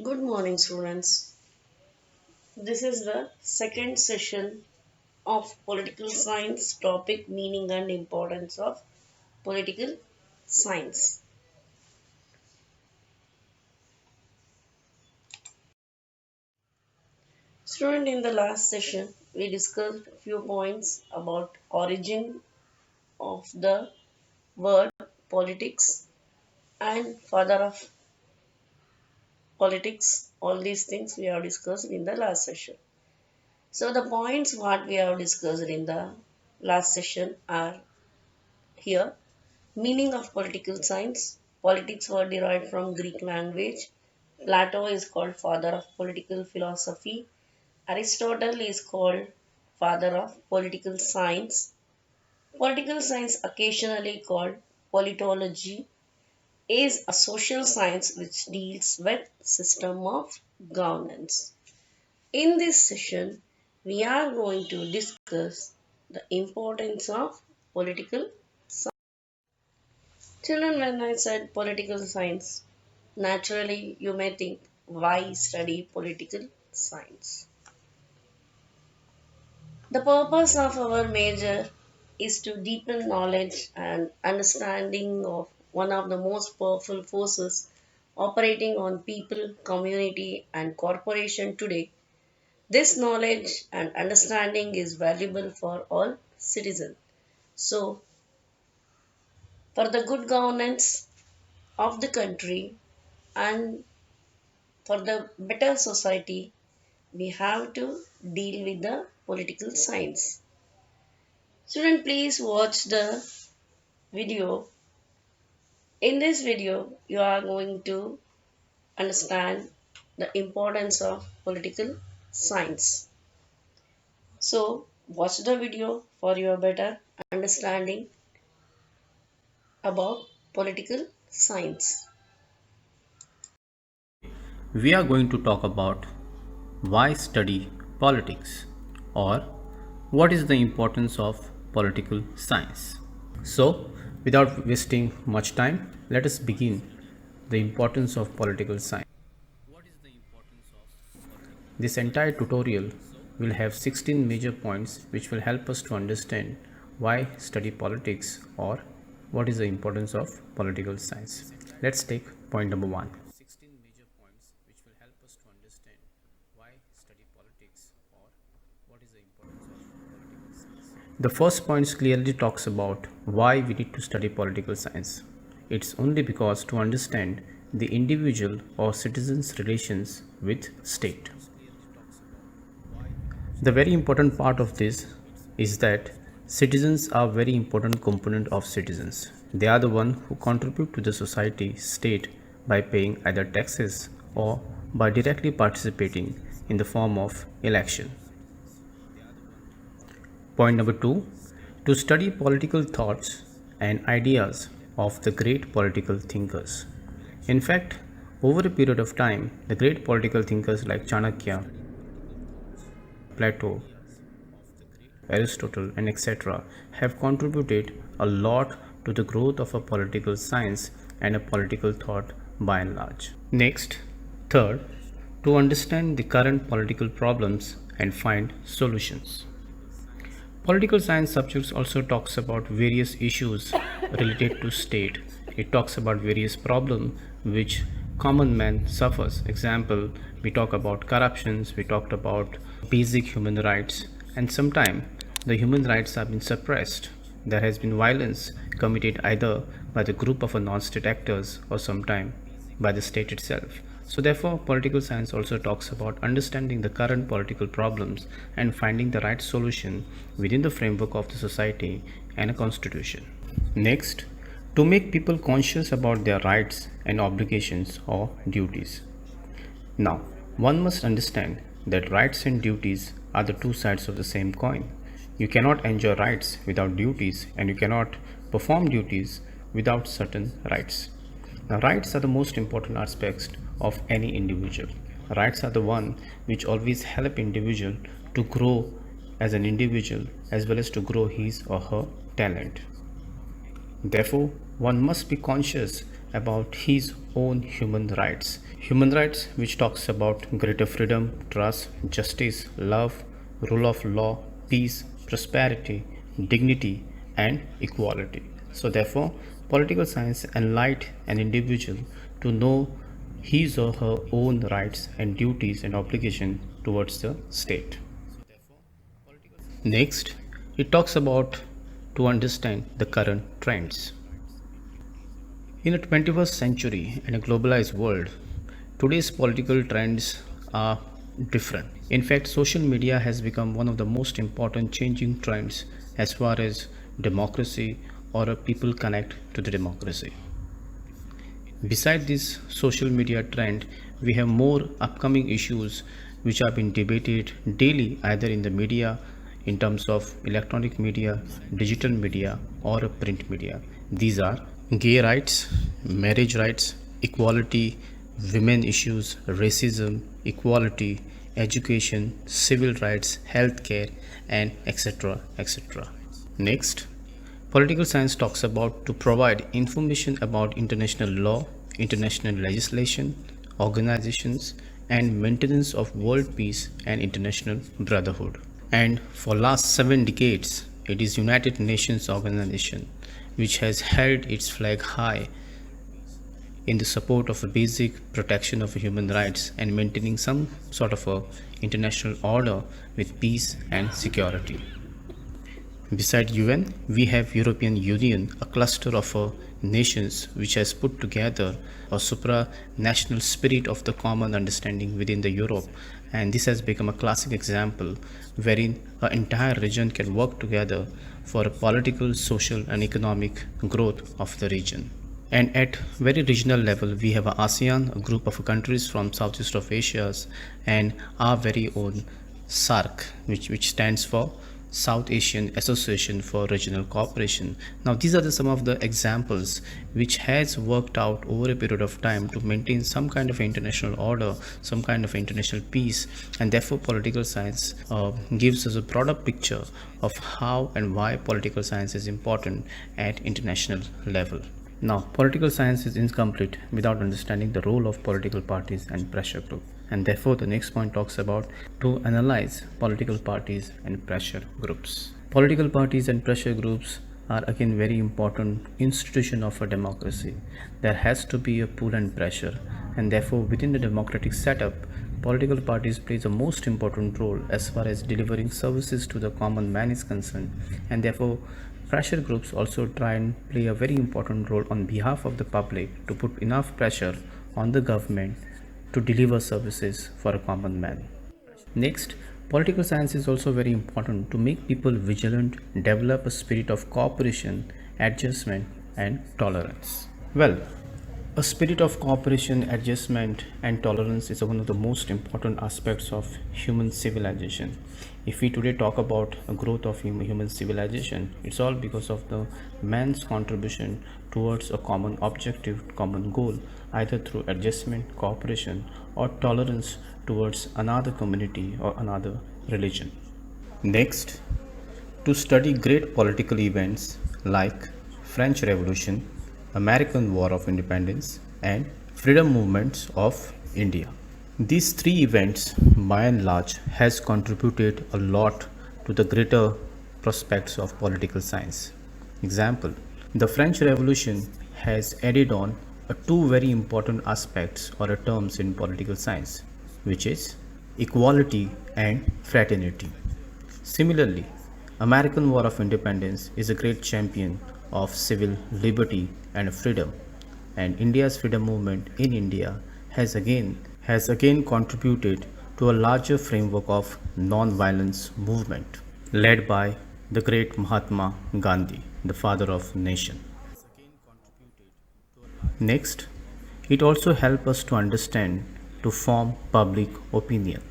Good morning, students. This is the second session of political science topic meaning and importance of political science. Student, in the last session, we discussed a few points about origin of the word politics and father of politics. All these things we have discussed in the last session. So the points what we have discussed in the last session are here. Meaning of political science. Politics were derived from Greek language. Plato is called father of political philosophy. Aristotle is called father of political science. Political science, occasionally called politology, is a social science which deals with system of governance. In this session, we are going to discuss the importance of political science. Children, when I said political science, naturally you may think, why study political science? The purpose of our major is to deepen knowledge and understanding of one of the most powerful forces operating on people, community, and corporation today. This knowledge and understanding is valuable for all citizens. So, for the good governance of the country and for the better society, we have to deal with the political science. Student, please watch the video. In this video, you are going to understand the importance of political science. So, watch the video for your better understanding about political science. We are going to talk about why study politics or what is the importance of political science. So, without wasting much time, let us begin the importance of political science. This entire tutorial will have 16 major points which will help us to understand why study politics or what is the importance of political science. Let's take point number 1. The first point clearly talks about why we need to study political science. It's only because to understand the individual or citizen's relations with state. The very important part of this is that citizens are very important component of citizens. They are the one who contribute to the society state by paying either taxes or by directly participating in the form of election. Point number 2, to study political thoughts and ideas of the great political thinkers. In fact, over a period of time, the great political thinkers like Chanakya, Plato, Aristotle, and etc. have contributed a lot to the growth of a political science and a political thought by and large. Next, third, to understand the current political problems and find solutions. Political science subjects also talks about various issues related to state. It talks about various problems which common man suffers. Example, we talk about corruptions, we talked about basic human rights, and sometimes the human rights have been suppressed. There has been violence committed either by the group of non-state actors or sometime by the state itself. So therefore, political science also talks about understanding the current political problems and finding the right solution within the framework of the society and a constitution. Next, to make people conscious about their rights and obligations or duties. Now, one must understand that rights and duties are the two sides of the same coin. You cannot enjoy rights without duties, and you cannot perform duties without certain rights. Now, rights are the most important aspects of any individual. Rights are the one which always help individual to grow as an individual as well as to grow his or her talent. Therefore, one must be conscious about his own human rights. Human rights, which talks about greater freedom, trust, justice, love, rule of law, peace, prosperity, dignity, and equality. So, therefore, political science enlightens an individual to know his or her own rights and duties and obligation towards the state. Next, it talks about to understand the current trends. In a 21st century and a globalized world, today's political trends are different. In fact, social media has become one of the most important changing trends as far as democracy or a people connect to the democracy. Beside this social media trend, we have more upcoming issues which are being debated daily either in the media in terms of electronic media, digital media, or print media. These are gay rights, marriage rights, equality, women issues, racism, equality, education, civil rights, healthcare, and etc. etc. Next, political science talks about to provide information about international law, international legislation, organizations, and maintenance of world peace and international brotherhood. And for last 7 decades, it is United Nations organization which has held its flag high in the support of a basic protection of human rights and maintaining some sort of a international order with peace and security. Beside UN, we have European Union, a cluster of nations which has put together a supranational spirit of the common understanding within the Europe, and this has become a classic example wherein an entire region can work together for a political, social, and economic growth of the region. And at very regional level, we have ASEAN, a group of countries from Southeast of Asia, and our very own SARC, which stands for South Asian Association for Regional Cooperation. Now, these are some of the examples which has worked out over a period of time to maintain some kind of international order, some kind of international peace, and therefore political science gives us a broader picture of how and why political science is important at international level. Now, political science is incomplete without understanding the role of political parties and pressure group. And therefore, the next point talks about to analyze political parties and pressure groups. Political parties and pressure groups are again very important institution of a democracy. There has to be a pull and pressure, and therefore within the democratic setup, political parties plays a most important role as far as delivering services to the common man is concerned, and therefore pressure groups also try and play a very important role on behalf of the public to put enough pressure on the government to deliver services for a common man. Next, political science is also very important to make people vigilant, develop a spirit of cooperation, adjustment, and tolerance. Well, a spirit of cooperation, adjustment, and tolerance is one of the most important aspects of human civilization. If we today talk about a growth of human civilization, it's all because of the man's contribution towards a common objective, common goal, either through adjustment, cooperation, or tolerance towards another community or another religion. Next, to study great political events like French Revolution, American War of Independence, and freedom movements of India. These three events by and large has contributed a lot to the greater prospects of political science. Example, the French Revolution has added on two very important aspects or terms in political science, which is equality and fraternity. Similarly, American War of Independence is a great champion of civil liberty and freedom, and India's freedom movement in India has again contributed to a larger framework of non-violence movement led by the great Mahatma Gandhi, the father of nation. Next, it also helps us to understand to form public opinion.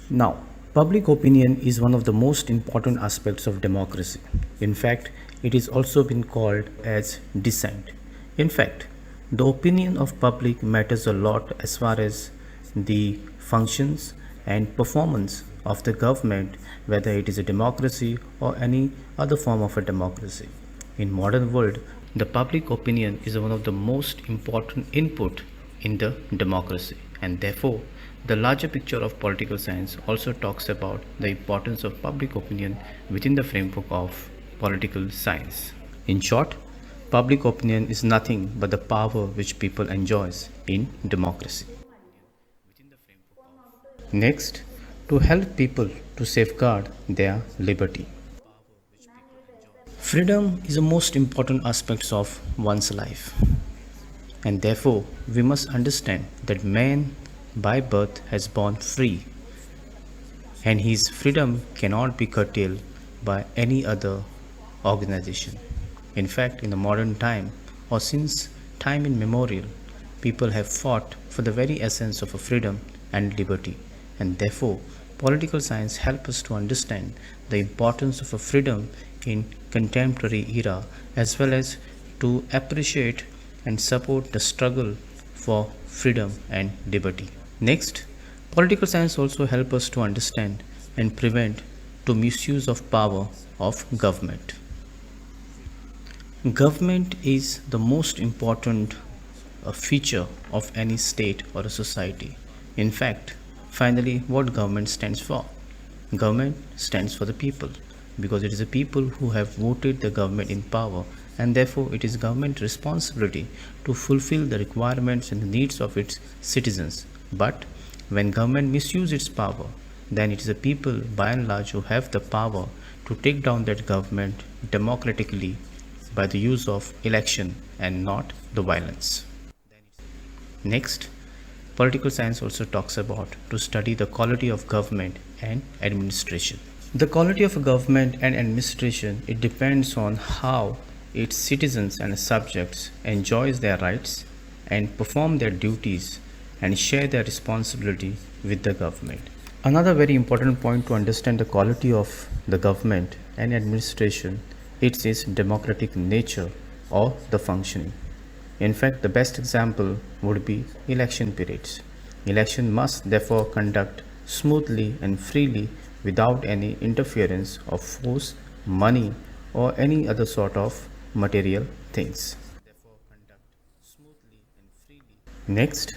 Now, public opinion is one of the most important aspects of democracy. In fact, it is also been called as dissent. In fact, the opinion of public matters a lot as far as the functions and performance of the government, whether it is a democracy or any other form of a democracy. In modern world, the public opinion is one of the most important input in the democracy. And therefore, the larger picture of political science also talks about the importance of public opinion within the framework of political science. In short, public opinion is nothing but the power which people enjoys in democracy. Next, to help people to safeguard their liberty. Freedom is the most important aspect of one's life, and therefore we must understand that man by birth has born free, and his freedom cannot be curtailed by any other organization. In fact, in the modern time, or since time immemorial, people have fought for the very essence of a freedom and liberty, and therefore, political science helps us to understand the importance of a freedom in contemporary era, as well as to appreciate and support the struggle for freedom and liberty. Next, political science also helps us to understand and prevent to misuse of power of government. Government is the most important feature of any state or a society. In fact, finally, what government stands for? Government stands for the people, because it is the people who have voted the government in power, and therefore it is government responsibility to fulfill the requirements and the needs of its citizens. But when government misuses its power, then it is the people by and large who have the power to take down that government democratically by the use of election and not the violence. Next, political science also talks about to study the quality of government and administration. The quality of a government and administration, it depends on how its citizens and subjects enjoys their rights and perform their duties and share their responsibility with the government. Another very important point to understand the quality of the government and administration, it's its democratic nature or the functioning. In fact, the best example would be election periods. Election must therefore conduct smoothly and freely without any interference of force, money, or any other sort of material things. Next,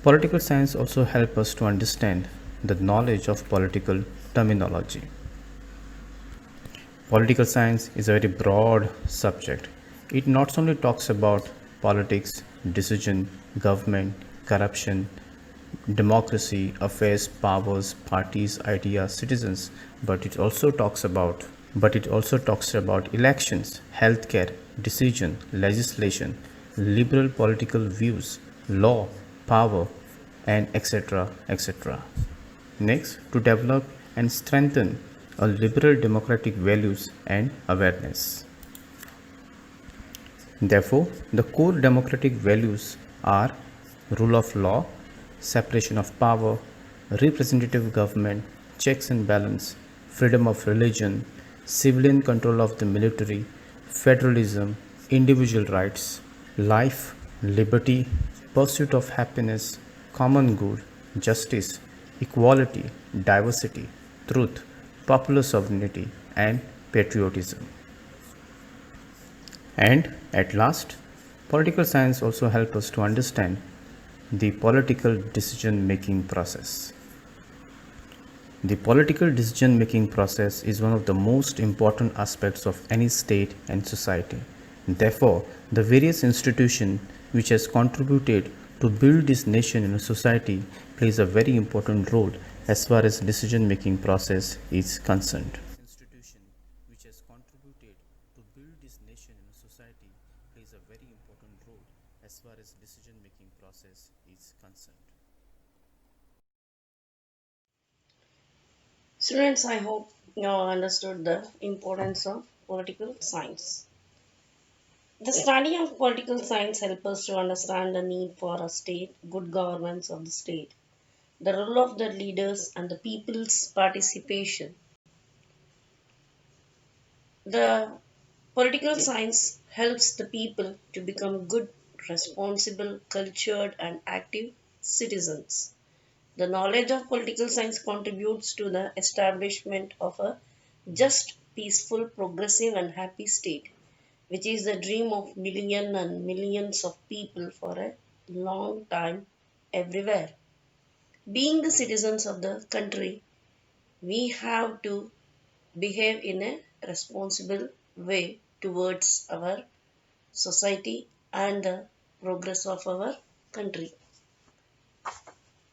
political science also helps us to understand the knowledge of political terminology. Political science is a very broad subject. It not only talks about politics, decision, government, corruption, democracy, affairs, powers, parties, ideas, citizens, but it also talks about elections, healthcare, decision, legislation, liberal political views, law, power, and etc. etc. Next, to develop and strengthen a liberal democratic values and awareness. Therefore, the core democratic values are rule of law, separation of power, representative government, checks and balance, freedom of religion, civilian control of the military, federalism, individual rights, life, liberty, pursuit of happiness, common good, justice, equality, diversity, truth, popular sovereignty, and patriotism. And at last, political science also helps us to understand the political decision making process. The political decision making process is one of the most important aspects of any state and society. Therefore, the various institutions which has contributed to build this nation and society plays a very important role as far as decision making process is concerned. Which has contributed to build this nation and society plays a very important role as far as decision making process is concerned. Students, I hope you understood the importance of political science. The study of political science helps us to understand the need for a state, good governance of the state, the role of the leaders, and the people's participation. The political science helps the people to become good, responsible, cultured, and active citizens. The knowledge of political science contributes to the establishment of a just, peaceful, progressive, and happy state, which is the dream of millions and millions of people for a long time everywhere. Being the citizens of the country, we have to behave in a responsible way towards our society and the progress of our country.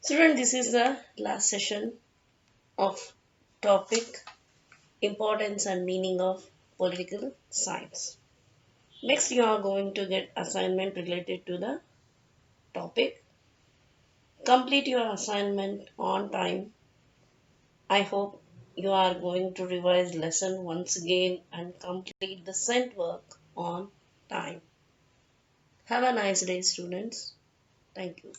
Student, this is the last session of topic importance and meaning of political science. Next, you are going to get assignment related to the topic. Complete your assignment on time. I hope you are going to revise lesson once again and complete the sent work on time. Have a nice day, students. Thank you.